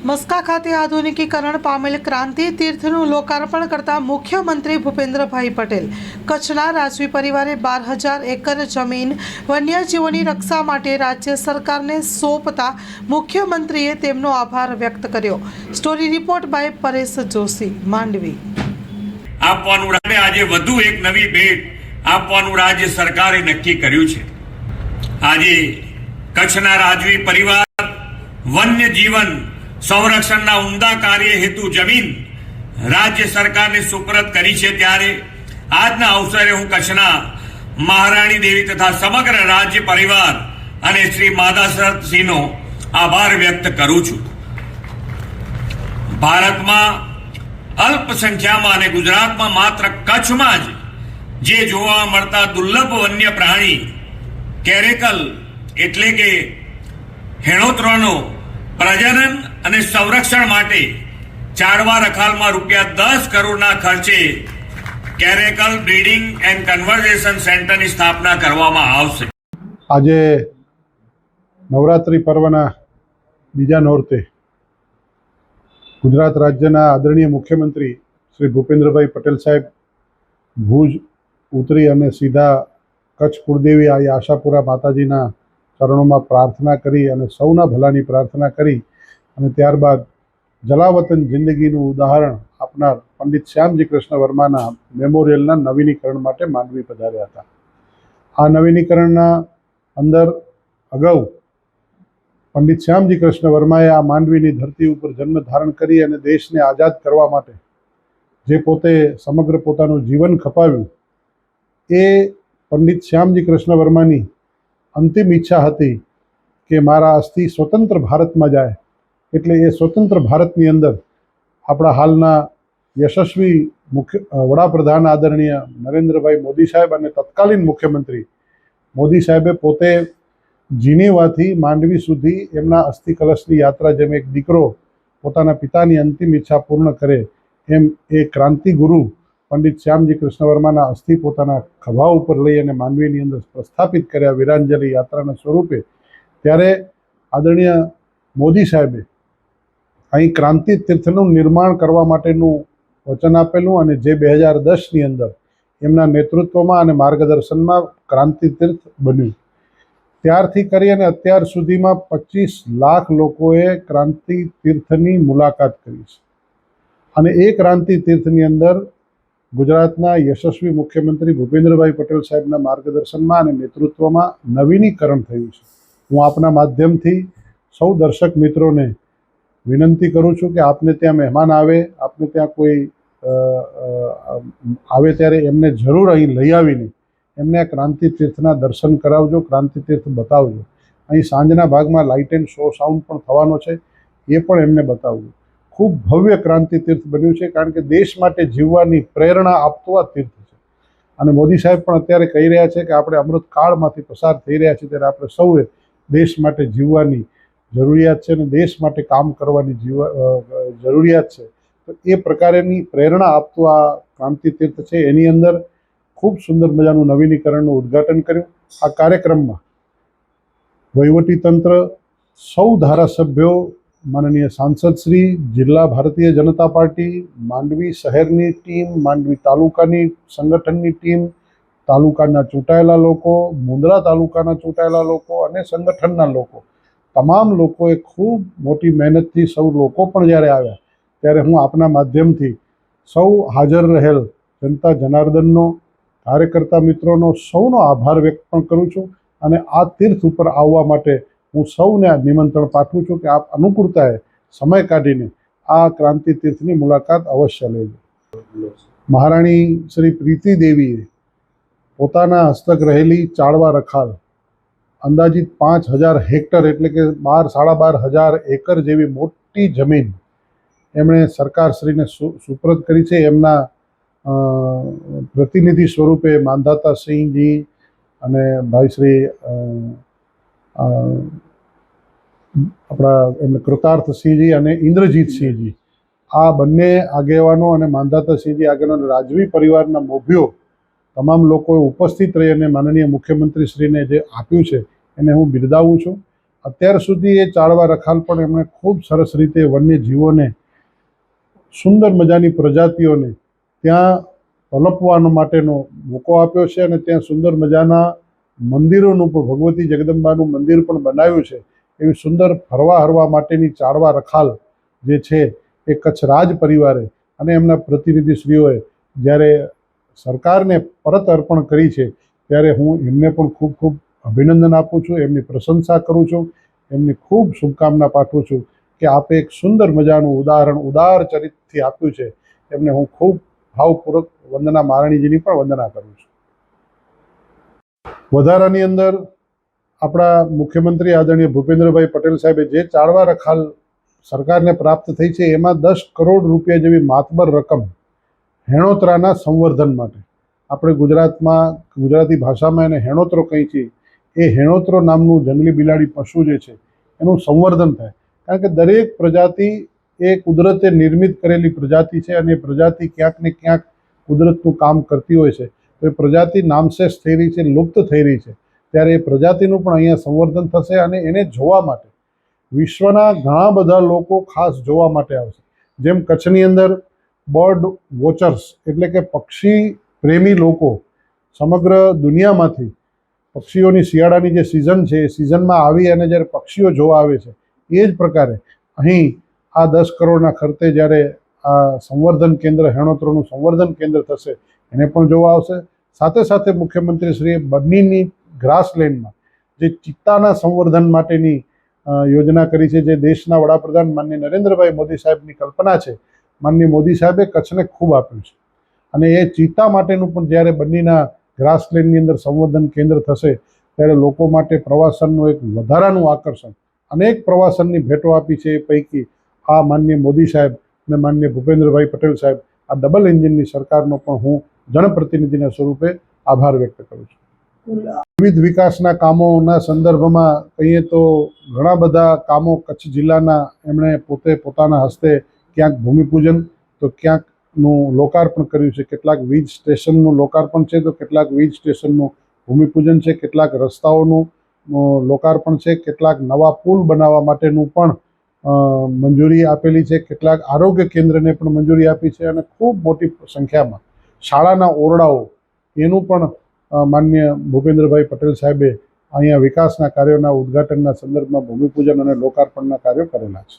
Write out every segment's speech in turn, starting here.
મસ્કા ખાતે આધુનિકીકરણ પામેલ ક્રાંતિ તીર્થનું લોકાર્પણ કરતા મુખ્યમંત્રી ભૂપેન્દ્રભાઈ પટેલ કચ્છના રાજવી પરિવારે 12,000 એકર જમીન વન્યજીવોની રક્ષા માટે રાજ્ય સરકારને સોંપતા મુખ્યમંત્રીએ તેમનો આભાર વ્યક્ત કર્યો। Story report by Paresh Joshi, Mandvi. આપવાનું આજે વધુ એક નવી ભેટ આપવાનું રાજ્ય સરકારે નક્કી કર્યું છે। આજે કચ્છના રાજવી પરિવાર વન્ય જીવન સંરક્ષણના ઉમદા કાર્ય હેતુ જમીન રાજ્ય સરકારને સુપરત કરી છે। ત્યારે આજના અવસરે હું કચ્છના મહારાણી દેવી તથા સમગ્ર રાજ્ય પરિવાર અને શ્રી માધાસરથસિંહનો આભાર વ્યક્ત કરું છું। ભારતમાં અલ્પસંખ્યામાં અને ગુજરાતમાં માત્ર કચ્છમાં જ જે જોવા મળતા દુર્લભ વન્ય પ્રાણી કેરેકલ એટલે કે હેણોત્રનો પ્રજનન અને સંરક્ષણ માટે ચાડવા રખાલમાં ₹10 કરોડના ખર્ચે કેરેકલ બ્રીડિંગ એન્ડ કન્વર્ઝેશન સેન્ટરની સ્થાપના કરવામાં આવશે। આજે નવરાત્રિ પર્વના બીજા નોરતે ગુજરાત રાજ્યના આદરણીય મુખ્યમંત્રી શ્રી ભૂપેન્દ્રભાઈ પટેલ સાહેબ ભુજ ઉતરી અને સીધા કચ્છ કુળદેવી આશાપુરા માતાજીના ચરણોમાં પ્રાર્થના કરી અને સૌના ભલાની પ્રાર્થના કરી અને ત્યારબાદ જલાવતન જિંદગીનું ઉદાહરણ આપનાર પંડિત શ્યામજી કૃષ્ણ વર્માના મેમોરિયલના નવીનીકરણ માટે માંડવી પધાર્યા હતા। આ નવીનીકરણના અંદર અગાઉ પંડિત શ્યામજી કૃષ્ણ વર્માએ આ માંડવીની ધરતી ઉપર જન્મ ધારણ કરી અને દેશને આઝાદ કરવા માટે જે પોતે સમગ્ર પોતાનું જીવન ખપાવ્યું, એ પંડિત શ્યામજી કૃષ્ણ વર્માની અંતિમ ઈચ્છા હતી કે મારા અસ્થિ સ્વતંત્ર ભારતમાં જાય। એટલે એ સ્વતંત્ર ભારતની અંદર આપણા હાલના યશસ્વી વડાપ્રધાન આદરણીય નરેન્દ્રભાઈ મોદી સાહેબ અને તત્કાલીન મુખ્યમંત્રી મોદી સાહેબે પોતે જીનીવાથી માંડવી સુધી એમના અસ્થિ કલશની યાત્રા, જેમ એક દીકરો પોતાના પિતાની અંતિમ ઈચ્છા પૂર્ણ કરે એમ એ ક્રાંતિ ગુરુ પંડિત શ્યામજી કૃષ્ણ વર્માના અસ્થિ પોતાના ખભા ઉપર લઈ અને માંડવીની અંદર પ્રસ્થાપિત કર્યા વીરાંજલિ યાત્રાના સ્વરૂપે। ત્યારે આદરણીય મોદી સાહેબે અહીં ક્રાંતિ તીર્થનું નિર્માણ કરવા માટેનું વચન આપેલું અને જે 2010ની અંદર એમના નેતૃત્વમાં અને માર્ગદર્શનમાં ક્રાંતિ તીર્થ બન્યું। ત્યારથી કરી અને અત્યાર સુધીમાં 25 લાખ લોકોએ ક્રાંતિ તીર્થની મુલાકાત કરી છે અને એ ક્રાંતિ તીર્થની અંદર ગુજરાતના યશસ્વી મુખ્યમંત્રી ભૂપેન્દ્રભાઈ પટેલ સાહેબના માર્ગદર્શનમાં અને નેતૃત્વમાં નવીનીકરણ થયું છે। હું આપના માધ્યમથી સૌ દર્શક મિત્રોને વિનંતી કરું છું કે આપને ત્યાં મહેમાન આવે, આપને ત્યાં કોઈ આવે ત્યારે એમને જરૂર અહીં લઈ આવીને એમને આ ક્રાંતિ તીર્થના દર્શન કરાવજો, ક્રાંતિ તીર્થ બતાવજો। અહીં સાંજના ભાગમાં લાઇટ એન્ડ શો સાઉન્ડ પણ થવાનો છે, એ પણ એમને બતાવજો। ખૂબ ભવ્ય ક્રાંતિ તીર્થ બન્યું છે, કારણ કે દેશ માટે જીવવાની પ્રેરણા આપતું આ તીર્થ છે અને મોદી સાહેબ પણ અત્યારે કહી રહ્યા છે કે આપણે અમૃતકાળમાંથી પસાર થઈ રહ્યા છીએ, ત્યારે આપણે સૌએ દેશ માટે જીવવાની જરૂરિયાત છે અને દેશ માટે કામ કરવાની જરૂરિયાત છે। તો એ પ્રકારેની પ્રેરણા આપતું આ ક્રાંતિ તીર્થ છે। એની અંદર ખૂબ સુંદર મજાનું નવીનીકરણનું ઉદ્ઘાટન કર્યું। આ કાર્યક્રમમાં વહીવટીતંત્ર, સૌ ધારાસભ્યો, માનનીય સાંસદશ્રી, જિલ્લા ભારતીય જનતા પાર્ટી, માંડવી શહેરની ટીમ, માંડવી તાલુકાની સંગઠનની ટીમ, તાલુકાના ચૂંટાયેલા લોકો, મુંદ્રા તાલુકાના ચૂંટાયેલા લોકો અને સંગઠનના લોકો, તમામ લોકોએ ખૂબ મોટી મહેનતથી સૌ લોકો પણ જ્યારે આવ્યા ત્યારે હું આપના માધ્યમથી સૌ હાજર રહેલ જનતા જનાર્દનનો, કાર્યકર્તા મિત્રોનો સૌનો આભાર વ્યક્ત પણ કરું છું અને આ તીર્થ ઉપર આવવા માટે હું સૌને નિમંત્રણ પાઠવું છું કે આપ અનુકૂળતાએ સમય કાઢીને આ ક્રાંતિ તીર્થની મુલાકાત અવશ્ય લેજો। મહારાણી શ્રી પ્રીતિ દેવીએ પોતાના હસ્તક રહેલી ચાડવા રખાલ અંદાજિત 5,000 હેક્ટર એટલે કે 12,500 એકર જેવી મોટી જમીન એમણે સરકારશ્રીને સુપરત કરી છે। એમના પ્રતિનિધિ સ્વરૂપે માંધાતા સિંહજી અને ભાઈ શ્રી આપણા એમને કૃતાર્થસિંહજી અને ઇન્દ્રજીતસિંહજી, આ બંને આગેવાનો અને માંધાતાસિંહજી આગેવાનો રાજવી પરિવારના મોભીઓ તમામ લોકોએ ઉપસ્થિત રહી અને માનનીય મુખ્યમંત્રીશ્રીને જે આપ્યું છે એને હું બિરદાવું છું। અત્યાર સુધી એ ચાળવા રખાલ પણ એમણે ખૂબ સરસ રીતે વન્ય જીવોને, સુંદર મજાની પ્રજાતિઓને ત્યાં પલપવાનો માટેનો મોકો આપ્યો છે અને ત્યાં સુંદર મજાના મંદિરોનું પણ, ભગવતી જગદંબાનું મંદિર પણ બનાવ્યું છે. એવી સુંદર ફરવા હરવા માટેની ચાળવા રખાલ જે છે એ કચ્છ રાજ પરિવારે અને એમના પ્રતિનિધિશ્રીઓએ જ્યારે સરકારને પરત અર્પણ કરી છે, ત્યારે હું એમને પણ ખૂબ ખૂબ અભિનંદન આપું છું, એમની પ્રશંસા કરું છું, એમની ખૂબ શુભકામના પાઠવું છું કે આપે એક સુંદર મજાનું ઉદાહરણ ઉદાર ચરિત્રથી આપ્યું છે. એમને હું ખૂબ ભાવપૂર્વક વંદના મહારાણીજીની પણ વંદના કરું છું. વધારાની અંદર આપણા મુખ્યમંત્રી આદરણીય ભૂપેન્દ્રભાઈ પટેલ સાહેબે જે ચાળવા રખાલ સરકારને પ્રાપ્ત થઈ છે એમાં 10 કરોડ રૂપિયા જેવી માતબર રકમ હેણોતરાના સંવર્ધન માટે, આપણે ગુજરાતી ભાષામાં એને હેણોતરો કહીએ છીએ, એ હેણોતરો નામનું જંગલી બિલાડી પશુ જે છે એનું સંવર્ધન થાય. કારણ કે દરેક પ્રજાતિ એ કુદરતે નિર્મિત કરેલી પ્રજાતિ છે અને એ પ્રજાતિ ક્યાંક ને ક્યાંક કુદરતનું કામ કરતી હોય છે. તો એ પ્રજાતિ નામશેષ થઈ રહી છે, લુપ્ત થઈ રહી છે. ત્યારે એ પ્રજાતિનું પણ અહીંયા સંવર્ધન થશે અને એને જોવા માટે વિશ્વના ઘણા બધા લોકો ખાસ જોવા માટે આવશે. જેમ કચ્છની અંદર બર્ડ વોચર્સ એટલે કે પક્ષી પ્રેમી લોકો સમગ્ર દુનિયામાંથી પક્ષીઓની શિયાળાની જે સિઝન છે એ સિઝનમાં આવી અને જ્યારે પક્ષીઓ જોવા આવે છે, એ જ પ્રકારે અહીં આ 10 કરોડના ખર્ચે જ્યારે આ સંવર્ધન કેન્દ્ર, હેણોત્રોનું સંવર્ધન કેન્દ્ર થશે, એને પણ જોવા આવશે. સાથે સાથે મુખ્યમંત્રીશ્રીએ બન્નીની ગ્રાસલેન્ડમાં જે ચિત્તાના સંવર્ધન માટેની યોજના કરી છે, જે દેશના વડાપ્રધાન માનનીય નરેન્દ્રભાઈ મોદી સાહેબની કલ્પના છે, માનનીય મોદી સાહેબે કચ્છને ખૂબ આપ્યું છે. અને એ ચિત્તા માટેનું પણ જ્યારે બન્નીના ગ્રાસલેન્ડની અંદર સંવર્ધન કેન્દ્ર થશે, ત્યારે લોકો માટે પ્રવાસનનું એક વધારાનું આકર્ષણ, અનેક પ્રવાસનની ભેટો આપી છે. એ પૈકી આ માનનીય મોદી સાહેબ અને માનનીય ભૂપેન્દ્રભાઈ પટેલ સાહેબ, આ ડબલ એન્જિનની સરકારનો પણ હું જનપ્રતિનિધિના સ્વરૂપે આભાર વ્યક્ત કરું છું. વિવિધ વિકાસના કામોના સંદર્ભમાં કહીએ તો ઘણા બધા કામો કચ્છ જિલ્લાના એમણે પોતે પોતાના હસ્તે ક્યાંક ભૂમિપૂજન તો ક્યાંકનું લોકાર્પણ કર્યું છે. કેટલાક વીજ સ્ટેશનનું લોકાર્પણ છે તો કેટલાક વીજ સ્ટેશનનું ભૂમિપૂજન છે, કેટલાક રસ્તાઓનું લોકાર્પણ છે, કેટલાક નવા પુલ બનાવવા માટેનું પણ મંજૂરી આપેલી છે, કેટલાક આરોગ્ય કેન્દ્રને પણ મંજૂરી આપી છે અને ખૂબ મોટી સંખ્યામાં શાળાના ઓરડાઓ એનું પણ માનનીય ભૂપેન્દ્રભાઈ પટેલ સાહેબે અહીંયા વિકાસના કાર્યોના ઉદ્ઘાટનના સંદર્ભમાં ભૂમિપૂજન અને લોકાર્પણના કાર્યો કરેલા છે.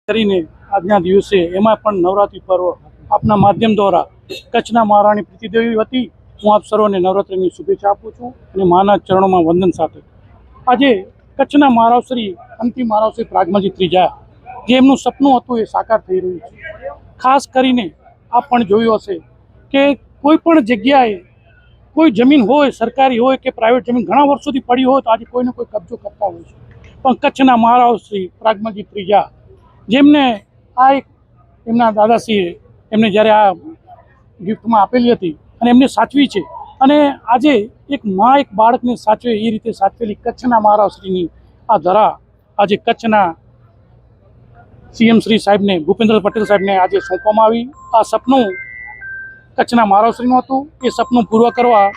કરીને આજના દિવસે એમાં પણ નવરાત્રિ પર્વ આપના માધ્યમ દ્વારા કચ્છના મહારાણી પ્રીતિદેવી વતી હું આપ સર્વને નવરાત્રિની શુભેચ્છા આપું છું અને માના ચરણોમાં વંદન સાથે આજે કચ્છના મહારાવશ્રી અંતિમ મહારાવશ્રી પ્રાગમલજી ત્રીજા જે એમનું સપનું હતું એ સાકાર થઈ રહ્યું છે. ખાસ કરીને આપ પણ જોયું હશે કે કોઈ પણ જગ્યાએ કોઈ જમીન હોય, સરકારી હોય કે પ્રાઇવેટ જમીન ઘણા વર્ષોથી પડી હોય તો આજે કોઈને કોઈ કબજો કરતા હોય છે. પણ કચ્છના મહારાવશ્રી પ્રાગમલજી ત્રીજા જેમને આ એક એમના દાદાશ્રીએ એમને જ્યારે આ ગિફ્ટમાં આપેલી હતી અને એમને સાચવી છે અને આજે એક મા એક બાળકને સાચવે એ રીતે સાચવેલી કચ્છના મહારાવશ્રીની આ ધરા આજે કચ્છના સીએમ શ્રી સાહેબને, ભૂપેન્દ્ર પટેલ સાહેબને આજે સોંપવામાં આવી. આ સપનું કચ્છના મહારાવશ્રીનું હતું. એ સપનું પૂર્ણ કરવા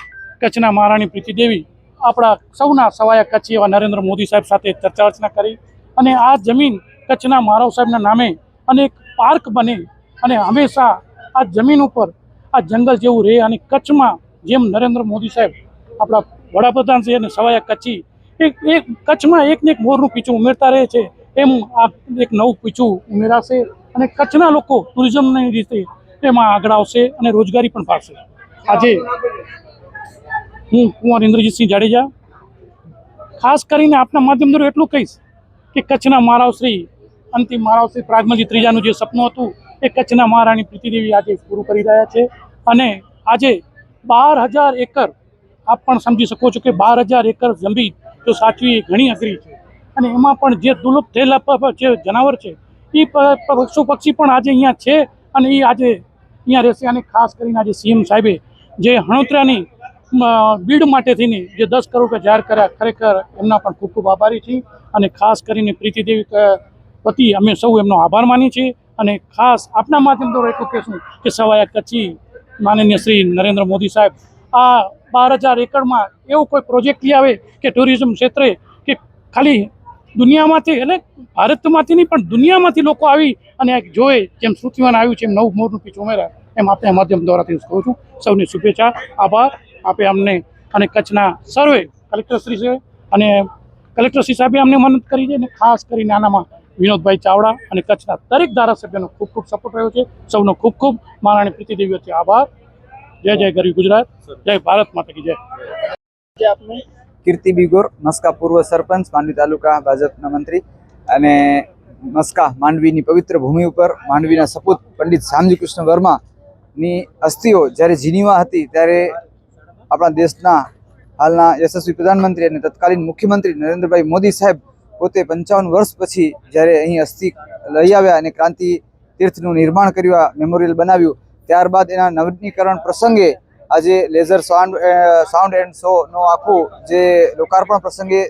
કચ્છના મહારાણી પ્રીતિદેવી આપણા સૌના સવાયા કચ્છી એવા નરેન્દ્ર મોદી સાહેબ સાથે ચર્ચા રચના કરી અને આ જમીન કચ્છના મહારાવ સાહેબના નામે અને એક પાર્ક બને અને હંમેશા આ જમીન ઉપર આ જંગલ જેવું રહે અને કચ્છમાં જેમ નરેન્દ્ર મોદી સાહેબ આપણા વડાપ્રધાન છે અને સવાયા કચ્છી એક કચ્છમાં એકને એક મોરનું પીછું ઉમેરતા રહે છે, એમ આ એક નવું પીછું ઉમેરાશે અને કચ્છના લોકો ટુરિઝમની રીતે એમાં આગળ આવશે અને રોજગારી પણ પાડશે. આજે હું કુંવર ઇન્દ્રજીતસિંહ જાડેજા ખાસ કરીને આપના માધ્યમ દ્વારા એટલું કહીશ કે કચ્છના મહારાવશ્રી અંતિમ મહારાવશ્રી પ્રાગમલજી ત્રીજાનું જે સપનું હતું એ કચ્છના મહારાણી પ્રીતિદેવી આજે પૂરું કરી રહ્યા છે અને આજે 12,000 એકર આપ પણ સમજી શકો છો કે 12,000 એકર જમીન જો સાચવી એ ઘણી અઘરી છે અને એમાં પણ જે દુર્લભ થયેલા જે જનાવર છે એ પશુ પક્ષી પણ આજે અહીંયા છે અને એ આજે અહીંયા રહેશે. અને ખાસ કરીને આજે સીએમ સાહેબે જે હણોતરાની બીડ માટે થઈને જે 10 કરોડ રૂપિયા જાહેર કર્યા, ખરેખર એમના પણ ખૂબ ખૂબ આભારી છીએ અને ખાસ કરીને પ્રીતિદેવી વતી અમે સૌ એમનો આભાર માનીએ છીએ અને ખાસ આપના માધ્યમ દ્વારા એટલું કહેશું કે સવાયા કચ્છી માનનીય શ્રી નરેન્દ્ર મોદી સાહેબ આ 12,000 એકરમાં એવો કોઈ પ્રોજેક્ટ લઈ આવે કે ટુરિઝમ ક્ષેત્રે કે ખાલી દુનિયામાંથી એટલે ભારતમાંથી નહીં પણ દુનિયામાંથી લોકો આવી અને જોવે, જેમ શ્રુતિવાન આવ્યું છે એમ નવું મોરનું પીછ ઉમેરાય, એમ આપણે માધ્યમ દ્વારાથી કહું છું. સૌની શુભેચ્છા, આભાર આપે અમને અને કચ્છના સર્વે કલેક્ટરશ્રી છે અને કલેક્ટરશ્રી સાહેબે અમને મદદ કરી છે અને ખાસ કરીને આનામાં વિનોદભાઈ ચાવડા અને કચ્છના દરેક ધારાસભ્યનો ખૂબ ખૂબ સપોર્ટ રહ્યો છે. સૌનો ખૂબ ખૂબ મહારાણી પ્રીતિદેવી વચ્ચે આભાર. જય જય ગરવી ગુજરાત, જય ભારત માતા કી જય. કીર્તિ બિગોર, મસ્કા પૂર્વ સરપંચ, માંડવી તાલુકા ભાજપના મંત્રી. અને મસ્કા માંડવીની પવિત્ર ભૂમિ ઉપર માંડવીના સપૂત પંડિત શામજી કૃષ્ણ વર્માની અસ્થિઓ જ્યારે જીનીવા હતી ત્યારે આપણા દેશના હાલના યશસ્વી પ્રધાનમંત્રી અને તત્કાલીન મુખ્યમંત્રી નરેન્દ્રભાઈ મોદી સાહેબ પોતે 55 વર્ષ પછી જ્યારે અહીં અસ્થિ લઈ આવ્યા અને ક્રાંતિ તીર્થનું નિર્માણ કર્યું, મેમોરિયલ બનાવ્યું, ત્યારબાદ એના નવીનીકરણ પ્રસંગે આજે લેઝર સાઉન્ડ એન્ડ શોનો આખું જે લોકાર્પણ પ્રસંગે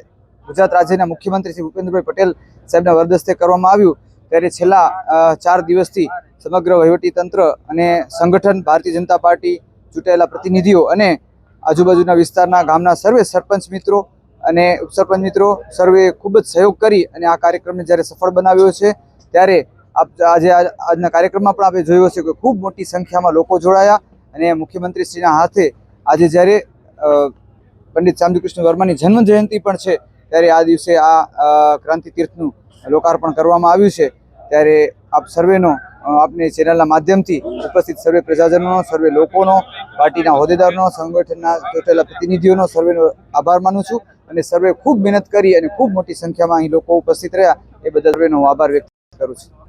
ગુજરાત રાજ્યના મુખ્યમંત્રી શ્રી ભૂપેન્દ્રભાઈ પટેલ સાહેબના વરદસ્તે કરવામાં આવ્યું. ત્યારે છેલ્લા 4 દિવસથી સમગ્ર વહીવટીતંત્ર અને સંગઠન, ભારતીય જનતા પાર્ટી, ચૂંટાયેલા પ્રતિનિધિઓ અને આજુબાજુના વિસ્તારના ગામના સર્વે સરપંચ મિત્રો અને ઉપસરપંચ મિત્રો સર્વે ખૂબ જ સહયોગ કરી અને આ કાર્યક્રમને જ્યારે સફળ બનાવ્યો છે. ત્યારે આજના કાર્યક્રમમાં પણ આપણે જોયું હશે કે ખૂબ મોટી સંખ્યામાં લોકો જોડાયા અને મુખ્યમંત્રીશ્રીના હાથે આજે જ્યારે પંડિત શામજી કૃષ્ણ વર્માની જન્મ જયંતિ પણ છે ત્યારે આ દિવસે આ ક્રાંતિ તીર્થનું લોકાર્પણ કરવામાં આવ્યું છે. ત્યારે આપ સર્વેનો આપની ચેનલના માધ્યમથી ઉપસ્થિત સર્વે પ્રજાજનોનો, સર્વે લોકોનો, પાર્ટીના હોદ્દેદારોનો, સંગઠનના ચૂંટાયેલા પ્રતિનિધિઓનો સર્વેનો આભાર માનું છું અને સર્વે ખૂબ મહેનત કરી અને ખૂબ મોટી સંખ્યામાં અહીં લોકો ઉપસ્થિત રહ્યા એ બદલ સર્વેનો આભાર વ્યક્ત કરું છું.